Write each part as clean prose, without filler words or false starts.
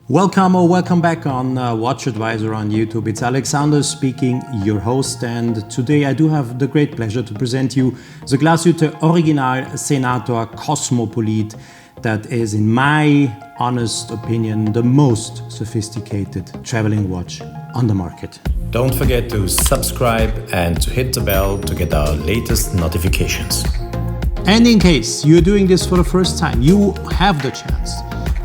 Welcome or welcome back on WatchAdvisor on YouTube. It's Alexander speaking, your host, and today I do have the great pleasure to present you the GLASHÜTTE Original Senator Cosmopolite that is, in my honest opinion, the most sophisticated traveling watch on the market. Don't forget to subscribe and to hit the bell to get our latest notifications. And in case you're doing this for the first time, you have the chance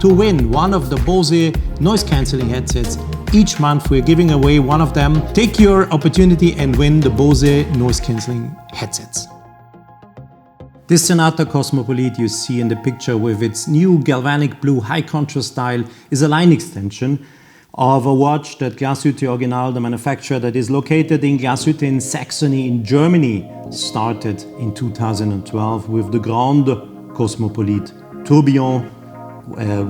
to win one of the Bose noise cancelling headsets. Each month we're giving away one of them. Take your opportunity and win the Bose noise cancelling headsets. This Senator Cosmopolite you see in the picture with its new galvanic blue high contrast dial is a line extension of a watch that GLASHÜTTE Original, the manufacturer that is located in GLASHÜTTE in Saxony in Germany, started in 2012 with the Grande Cosmopolite Tourbillon.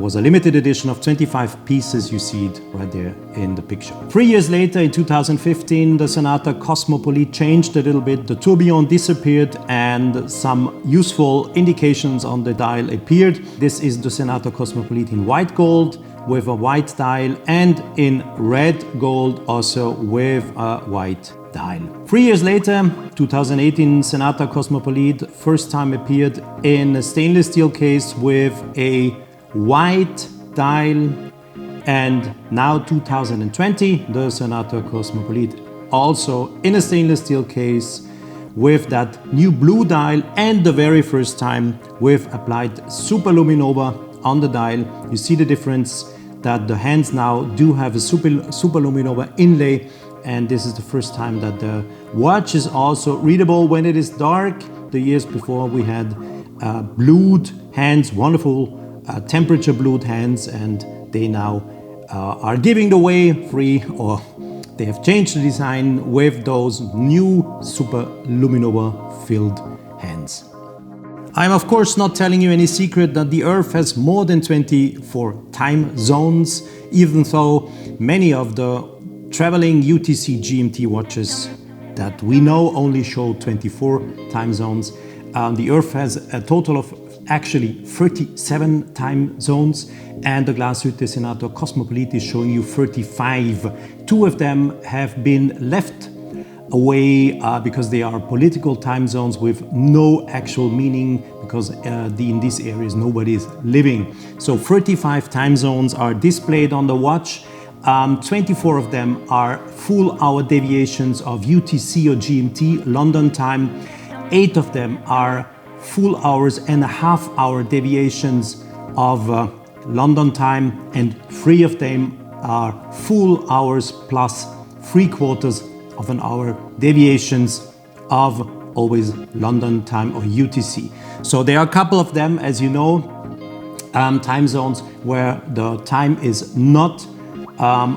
Was a limited edition of 25 pieces. You see it right there in the picture. 3 years later, in 2015, the Senator Cosmopolite changed a little bit. The tourbillon disappeared and some useful indications on the dial appeared. This is the Senator Cosmopolite in white gold with a white dial, and in red gold also with a white dial. 3 years later, 2018, Senator Cosmopolite first time appeared in a stainless steel case with a white dial, and now 2020 the Senator Cosmopolite also in a stainless steel case with that new blue dial, and the very first time with applied superluminova on the dial. You see the difference that the hands now do have a superluminova inlay, and this is the first time that the watch is also readable when it is dark. The years before we had blued hands, wonderful temperature blued hands, and they now are giving the way free, or they have changed the design with those new super luminova filled hands. I'm of course not telling you any secret that the Earth has more than 24 time zones, even though many of the traveling UTC GMT watches that we know only show 24 time zones. The Earth has a total of actually 37 time zones, and the GLASHÜTTE Senator Cosmopolite is showing you 35. Two of them have been left away because they are political time zones with no actual meaning, because in these areas nobody is living. So 35 time zones are displayed on the watch. 24 of them are full hour deviations of UTC or GMT London time. 8 of them are full hours and a half hour deviations of London time, and 3 of them are full hours plus 3/4 of an hour deviations of always London time or UTC. So there are a couple of them, as you know, time zones where the time is not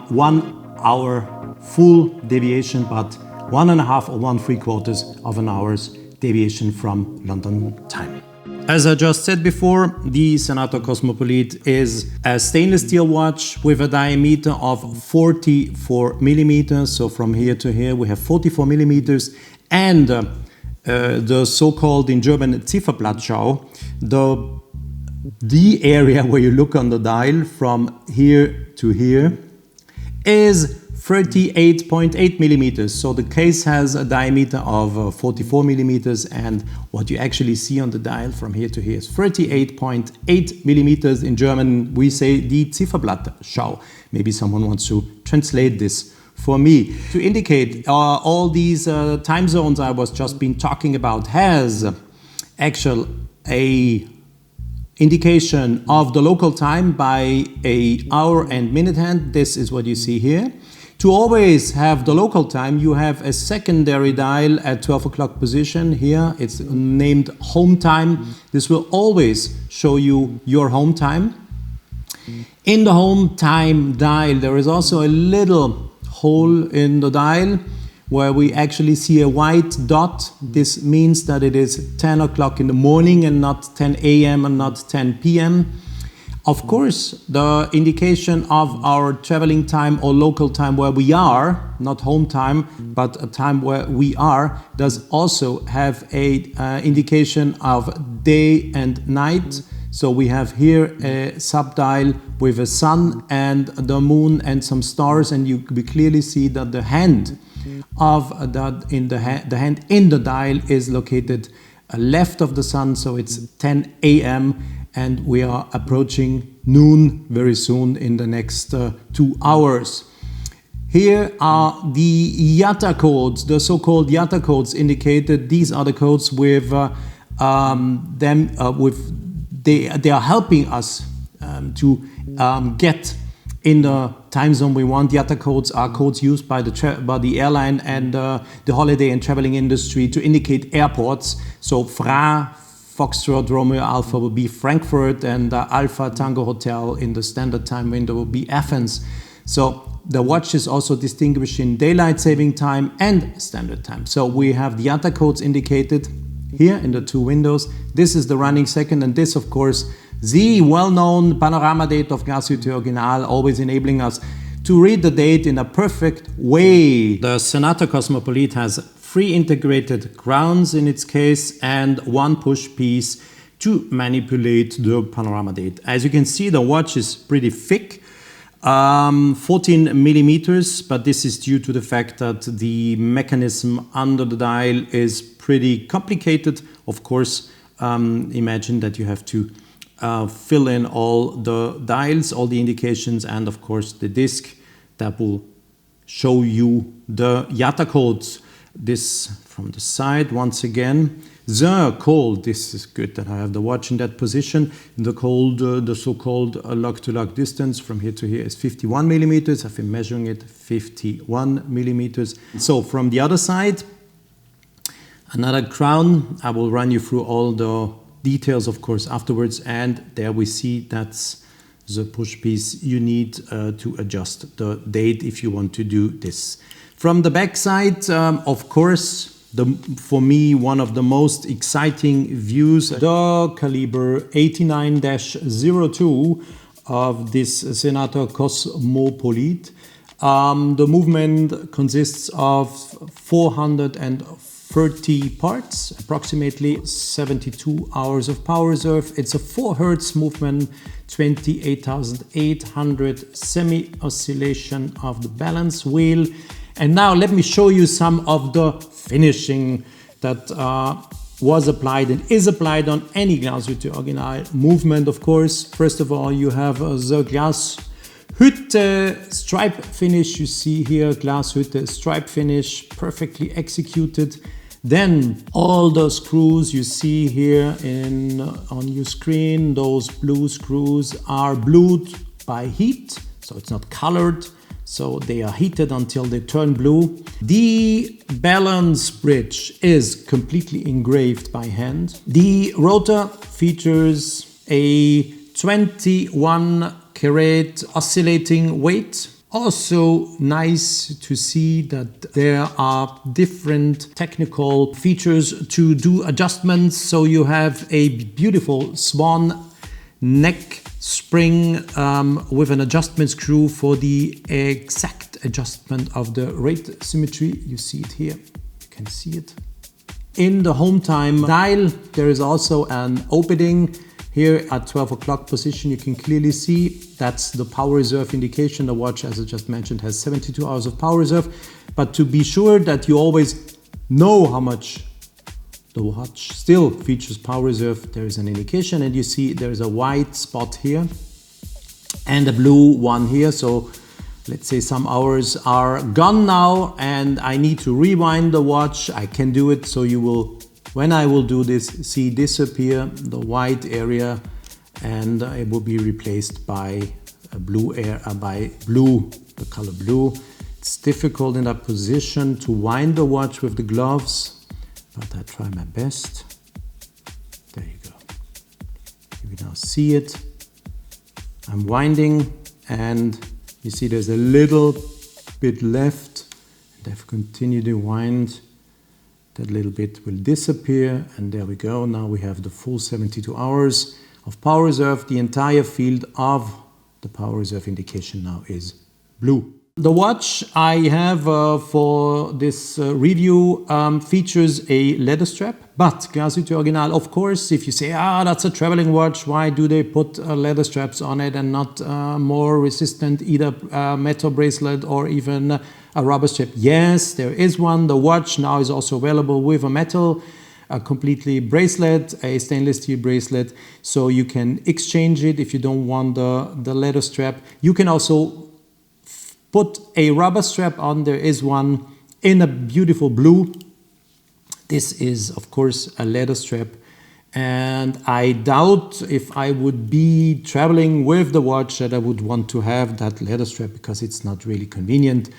1 hour full deviation, but 1.5 or 1/3 of an hour's deviation from London time. As I just said before, the Senator Cosmopolite is a stainless steel watch with a diameter of 44 millimeters. So from here to here we have 44 millimeters, and the so-called in German Zifferblattschau, the area where you look on the dial from here to here, is 38.8 millimeters. So the case has a diameter of 44 millimeters, and what you actually see on the dial from here to here is 38.8 millimeters. In German we say die Zifferblattschau. Maybe someone wants to translate this for me. To indicate all these time zones I was just been talking about has actual a indication of the local time by a hour and minute hand. This is what you see here. To always have the local time, you have a secondary dial at 12 o'clock position. Here it's named home time. This will always show you your home time. In the home time dial there is also a little hole in the dial where we actually see a white dot. This means that it is 10 o'clock in the morning and not 10 a.m. and not 10 p.m. Of course, the indication of our traveling time or local time where we are, not home time, but a time where we are, does also have a indication of day and night. So we have here a subdial with a sun and the moon and some stars, and we clearly see that the hand of the hand in the dial is located left of the sun, so it's 10 a.m. and we are approaching noon very soon in the next 2 hours. Here are the IATA codes, the so-called IATA codes indicated. These are the codes with they are helping us to get in the time zone we want. IATA codes are codes used by the airline and the holiday and traveling industry to indicate airports. So FRA, Foxtrot, Romeo, Alpha will be Frankfurt, and Alpha Tango Hotel in the standard time window will be Athens. So the watch is also distinguishing daylight saving time and standard time. So we have the IATA codes indicated here in the 2 windows. This is the running second, and this, of course, the well-known panorama date of GLASHÜTTE Original, always enabling us to read the date in a perfect way. The Senator Cosmopolite has 3 integrated crowns in its case and 1 push piece to manipulate the panorama date. As you can see, the watch is pretty thick. 14 millimeters, but this is due to the fact that the mechanism under the dial is pretty complicated. Of course, imagine that you have to fill in all the dials, all the indications, and of course the disc that will show you the IATA codes. This from the side once again. The code, this is good that I have the watch in that position. The so-called lug-to-lug distance from here to here is 51 millimeters. I've been measuring it 51 millimeters. So from the other side, another crown. I will run you through all the details, of course, afterwards. And there we see that's the push piece you need to adjust the date if you want to do this. From the back side, of course, for me, one of the most exciting views, the caliber 89-02 of this Senator Cosmopolite. The movement consists of 430 parts, approximately 72 hours of power reserve. It's a 4 Hertz movement, 28,800 semi-oscillation of the balance wheel. And now let me show you some of the finishing that was applied and is applied on any GLASHÜTTE Original movement, of course. First of all, you have the GLASHÜTTE stripe finish. You see here, GLASHÜTTE stripe finish, perfectly executed. Then all the screws you see here on your screen, those blue screws are blued by heat, so it's not colored. So they are heated until they turn blue. The balance bridge is completely engraved by hand. The rotor features a 21 karat oscillating weight. Also nice to see that there are different technical features to do adjustments. So you have a beautiful swan neck spring with an adjustment screw for the exact adjustment of the rate symmetry. You see it here, you can see it. In the home time dial, there is also an opening here at 12 o'clock position. You can clearly see that's the power reserve indication. The watch, as I just mentioned, has 72 hours of power reserve. But to be sure that you always know how much the watch still features power reserve, there is an indication, and you see there is a white spot here and a blue one here. So let's say some hours are gone now and I need to rewind the watch. I can do it, so you will, when I will do this, see disappear the white area, and it will be replaced by a blue the color blue. It's difficult in that position to wind the watch with the gloves, but I try my best. There you go. You can now see it. I'm winding, and you see there's a little bit left. And if I continue to wind, that little bit will disappear, and there we go. Now we have the full 72 hours of power reserve. The entire field of the power reserve indication now is blue. The watch I have for this review features a leather strap, but GLASHÜTTE Original, of course, if you say, that's a traveling watch, why do they put leather straps on it and not more resistant, either metal bracelet or even a rubber strap? Yes, there is one. The watch now is also available with a metal, a completely bracelet, a stainless steel bracelet, so you can exchange it if you don't want the leather strap. You can also put a rubber strap on. There is one in a beautiful blue. This is, of course, a leather strap. And I doubt if I would be traveling with the watch that I would want to have that leather strap, because it's not really convenient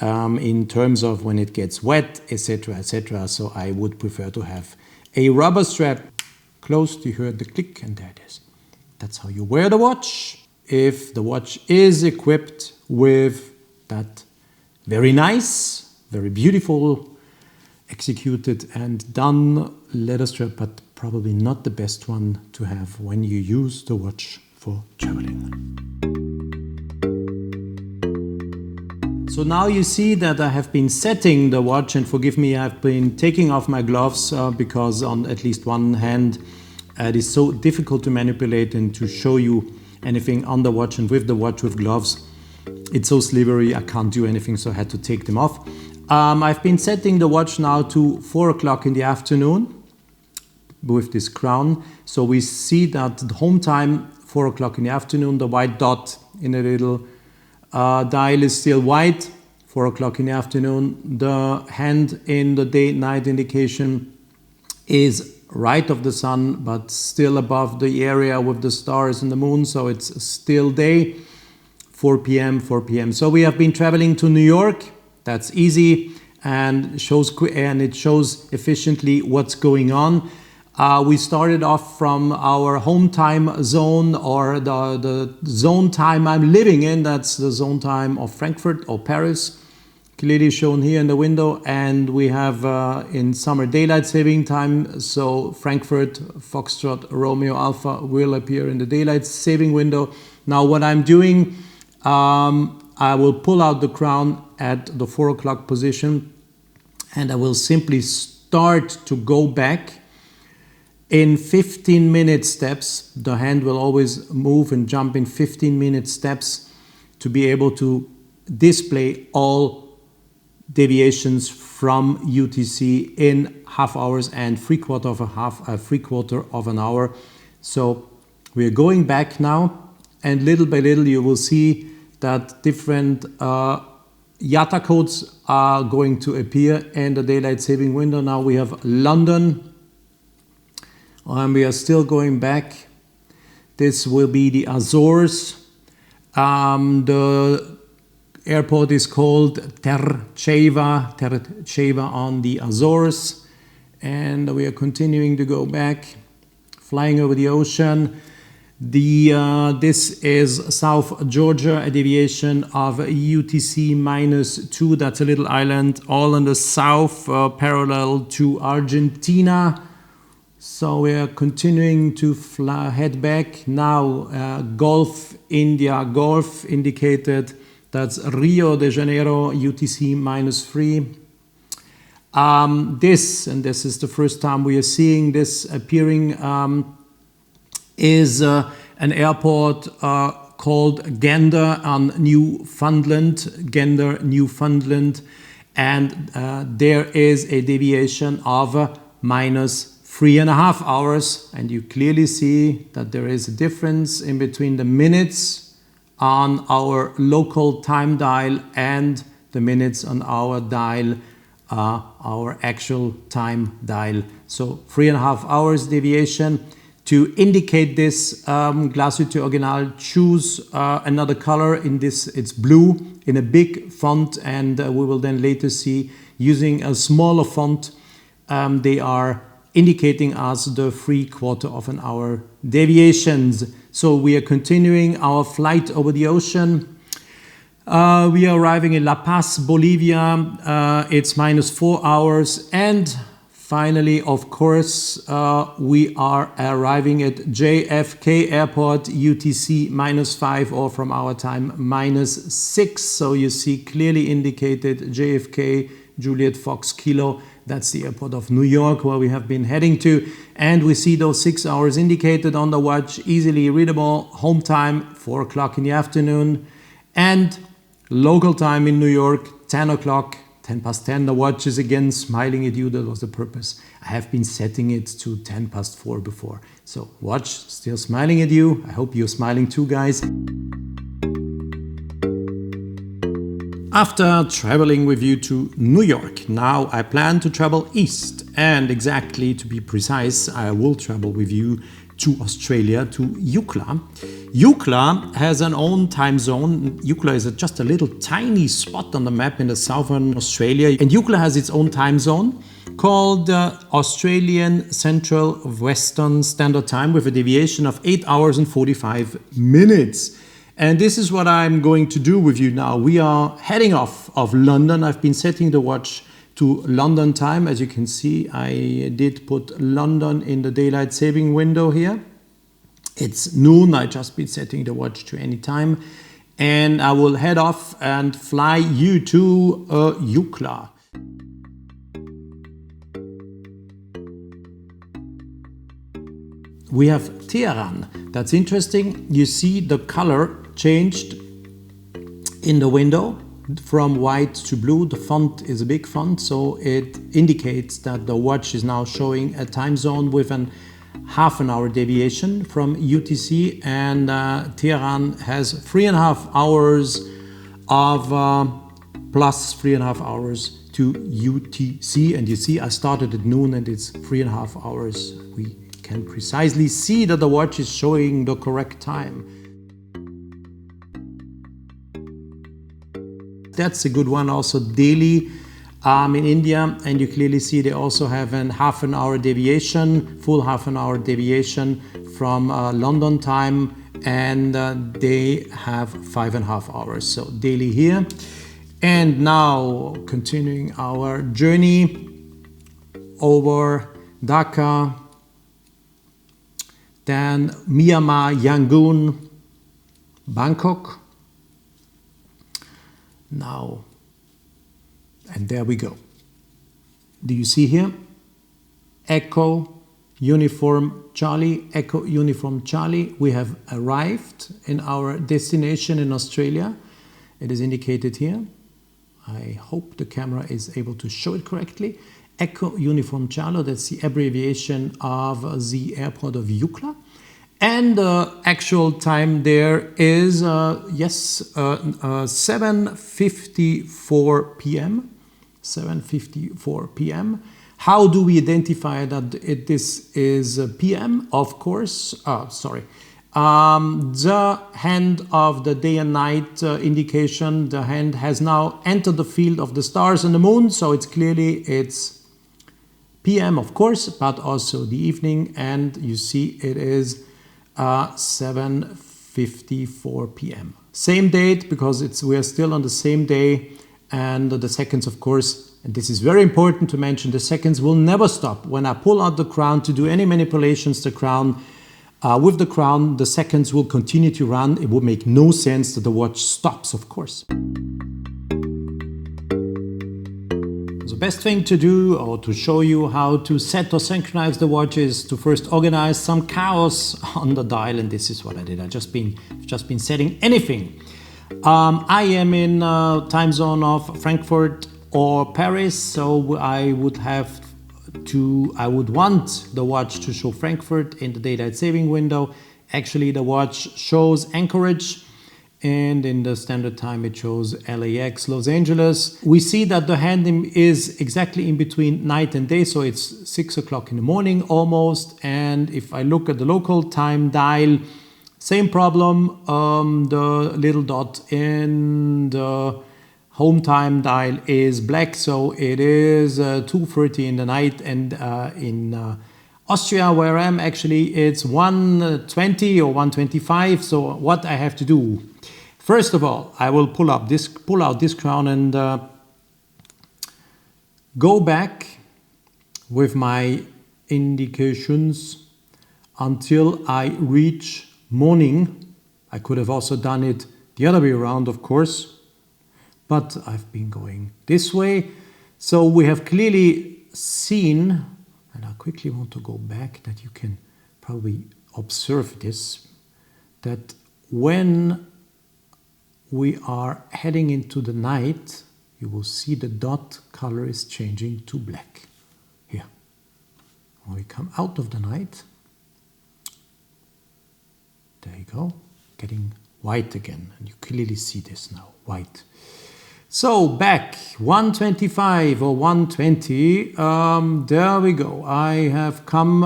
in terms of when it gets wet, etc., etc. So I would prefer to have a rubber strap. Closed, you heard the click, and there it is. That's how you wear the watch. If the watch is equipped with that very nice, very beautiful, executed and done leather strap, but probably not the best one to have when you use the watch for traveling. So now you see that I have been setting the watch, and forgive me, I've been taking off my gloves because on at least one hand it is so difficult to manipulate and to show you anything on the watch, and with the watch with gloves it's so slippery I can't do anything, so I had to take them off. I've been setting the watch now to 4 o'clock in the afternoon with this crown. So we see that the home time, 4 o'clock in the afternoon, the white dot in a little dial is still white, 4 o'clock in the afternoon. The hand in the day-night indication is right of the sun, but still above the area with the stars and the moon, so it's still day. 4 p.m., 4 p.m. So we have been traveling to New York. That's easy, and it shows efficiently what's going on. We started off from our home time zone, or the zone time I'm living in. That's the zone time of Frankfurt or Paris, clearly shown here in the window. And we have in summer daylight saving time, so Frankfurt, Foxtrot, Romeo, Alpha will appear in the daylight saving window. Now what I'm doing, I will pull out the crown at the 4 o'clock position, and I will simply start to go back in 15-minute steps. The hand will always move and jump in 15-minute steps to be able to display all deviations from UTC in half hours and three quarter of an hour. So we are going back now, and little by little you will see that different IATA codes are going to appear in the daylight saving window. Now we have London, and we are still going back. This will be the Azores. The airport is called Terceva on the Azores, and we are continuing to go back, flying over the ocean. This is South Georgia, a deviation of UTC -2. That's a little island all in the south, parallel to Argentina. So we are continuing to head back. Now Gulf, India Gulf indicated. That's Rio de Janeiro, UTC -3. This is the first time we are seeing this appearing, is an airport called Gander on Newfoundland, and there is a deviation of -3.5 hours, and you clearly see that there is a difference in between the minutes on our local time dial and the minutes on our dial, our actual time dial. So 3.5 hours deviation. To indicate this, GLASHÜTTE Original choose another color. In this, it's blue in a big font, and we will then later see, using a smaller font, they are indicating us the 3/4 of an hour deviations. So we are continuing our flight over the ocean. We are arriving in La Paz, Bolivia. It's -4 hours, and Finally, of course, we are arriving at JFK Airport, UTC -5, or from our time -6. So you see clearly indicated JFK, Juliet Fox Kilo. That's the airport of New York where we have been heading to. And we see those 6 hours indicated on the watch, easily readable. Home time, 4 o'clock in the afternoon. And local time in New York, 10 o'clock. 10 past 10, the watch is again smiling at you. That was the purpose. I have been setting it to 10 past 4 before. So watch still smiling at you. I hope you're smiling too, guys. After traveling with you to New York, now I plan to travel east. And exactly to be precise, I will travel with you to Australia, to Eucla. Eucla has an own time zone. Eucla is just a little tiny spot on the map in the southern Australia. And Eucla has its own time zone called Australian Central Western Standard Time with a deviation of 8 hours and 45 minutes. And this is what I'm going to do with you now. We are heading off of London. I've been setting the watch to London time. As you can see, I did put London in the daylight saving window here. It's noon. I just been setting the watch to any time. And I will head off and fly you to Eucla. We have Tehran. That's interesting. You see the color changed in the window from white to blue. The font is a big font, so it indicates that the watch is now showing a time zone with an half an hour deviation from UTC, and Tehran has 3.5 hours of plus 3.5 hours to UTC. And you see I started at noon and it's 3.5 hours. We can precisely see that the watch is showing the correct time. That's a good one. Also Delhi in India, and you clearly see they also have a half an hour deviation, full half an hour deviation from London time, and they have 5.5 hours. So Delhi here. And now continuing our journey over Dhaka, then Myanmar, Yangon, Bangkok. Now, and there we go. Do you see here? Echo Uniform Charlie, Echo Uniform Charlie. We have arrived in our destination in Australia. It is indicated here. I hope the camera is able to show it correctly. Echo Uniform Charlie, that's the abbreviation of the airport of Eucla. And the actual time there is, 7:54 p.m. 7:54 p.m. How do we identify that this is p.m.? Of course, the hand of the day and night indication, the hand has now entered the field of the stars and the moon, so it's p.m. of course, but also the evening, and you see it is 7:54 p.m. Same date, because we are still on the same day, and the seconds, of course, and this is very important to mention, the seconds will never stop. When I pull out the crown to do any manipulations, with the crown, the seconds will continue to run. It would make no sense that the watch stops, of course. The best thing to do, or to show you how to set or synchronize the watch, is to first organize some chaos on the dial, and this is what I did. I've just been setting anything. I am in time zone of Frankfurt or Paris, so I would want the watch to show Frankfurt in the daylight saving window. Actually, the watch shows Anchorage, and in the standard time it shows LAX, Los Angeles. We see that the hand is exactly in between night and day, so it's 6 o'clock in the morning almost. And if I look at the local time dial, same problem. The little dot in the home time dial is black, so it is 2:30 in the night, and in Austria, where I am, actually it's 1:20 or 1:25. So what I have to do, first of all, I will pull out this crown and go back with my indications until I reach morning. I could have also done it the other way around, of course, but I've been going this way. So we have clearly seen, and I quickly want to go back that you can probably observe this, that when we are heading into the night, you will see the dot color is changing to black. Here. When we come out of the night, there you go, getting white again. And you clearly see this now, white. So back, 125 or 120, there we go. I have come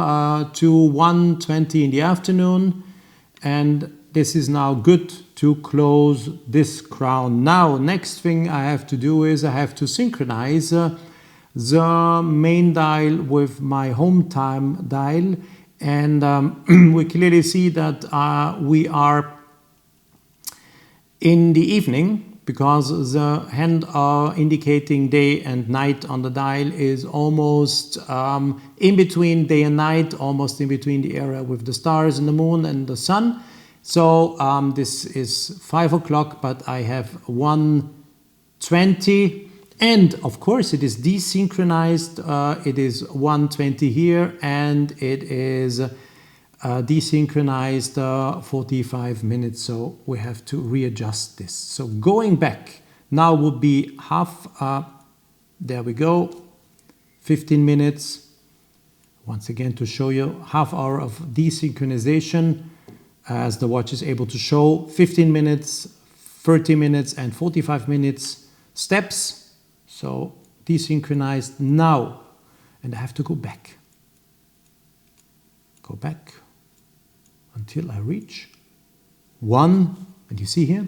to 120 in the afternoon, and this is now good to close this crown. Now, next thing I have to do is I have to synchronize the main dial with my home time dial, and we clearly see that we are in the evening, because the hand indicating day and night on the dial is almost in between day and night, almost in between the area with the stars and the moon and the sun. So this is 5 o'clock, but I have 1:20, and of course it is desynchronized. It is 1:20 here, and it is desynchronized 45 minutes, so we have to readjust this. So going back now would be half, there we go, 15 minutes. Once again, to show you half hour of desynchronization, as the watch is able to show 15 minutes, 30 minutes and 45 minutes steps. So desynchronized now, and I have to go back. Go back until I reach 1, and you see here,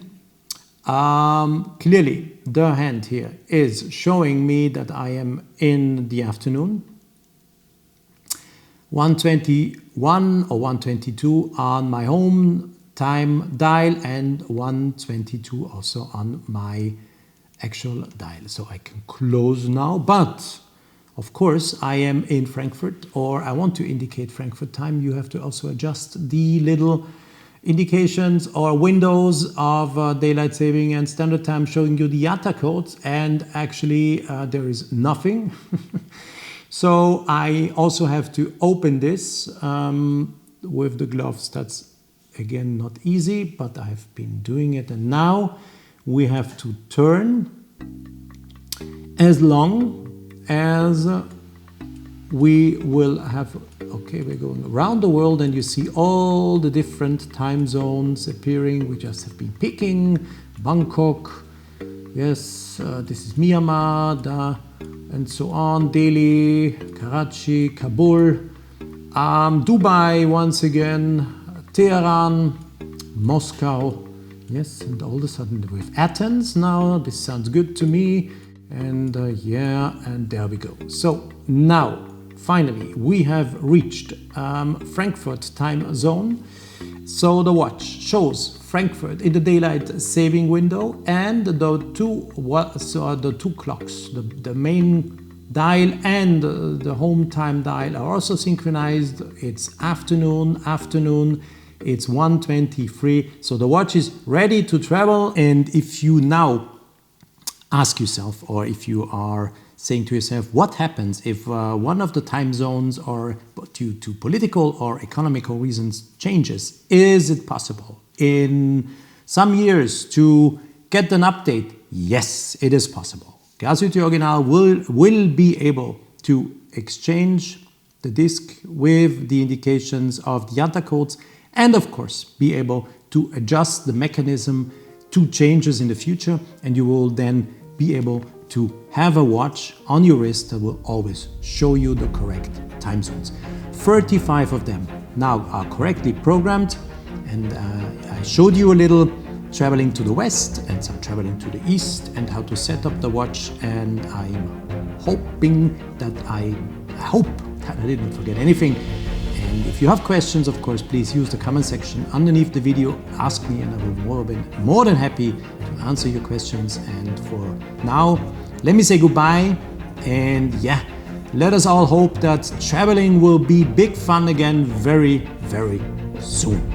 clearly the hand here is showing me that I am in the afternoon. 121 or 122 on my home time dial, and 122 also on my actual dial. So I can close now, but of course, I am in Frankfurt, or I want to indicate Frankfurt time. You have to also adjust the little indications or windows of daylight saving and standard time showing you the IATA codes, and actually there is nothing. So I also have to open this with the gloves. That's again not easy, but I've been doing it, and now we have to turn as long as we will have. Okay, we're going around the world, and you see all the different time zones appearing. We just have been picking Bangkok, yes, this is Myanmar, and so on, Delhi, Karachi, Kabul, Dubai once again, Tehran, Moscow, yes, and all of a sudden we have Athens now. This sounds good to me. And yeah, and there we go. So now, finally, we have reached Frankfurt time zone. So the watch shows Frankfurt in the daylight saving window, and the two clocks, the main dial and the home time dial are also synchronized. It's afternoon, it's 1:23. So the watch is ready to travel. And if you now ask yourself, or if you are saying to yourself, what happens if one of the time zones, or due to political or economical reasons, changes? Is it possible in some years to get an update? Yes, it is possible. GLASHÜTTE Original will be able to exchange the disk with the indications of the IATA codes, and of course be able to adjust the mechanism to changes in the future, and you will then be able to have a watch on your wrist that will always show you the correct time zones. 35 of them now are correctly programmed, and I showed you a little traveling to the west and some traveling to the east and how to set up the watch, and I'm hoping that I hope that I didn't forget anything. And if you have questions, of course, please use the comment section underneath the video. Ask me, and I will be more than happy to answer your questions. And for now, let me say goodbye. And yeah, let us all hope that traveling will be big fun again very, very soon.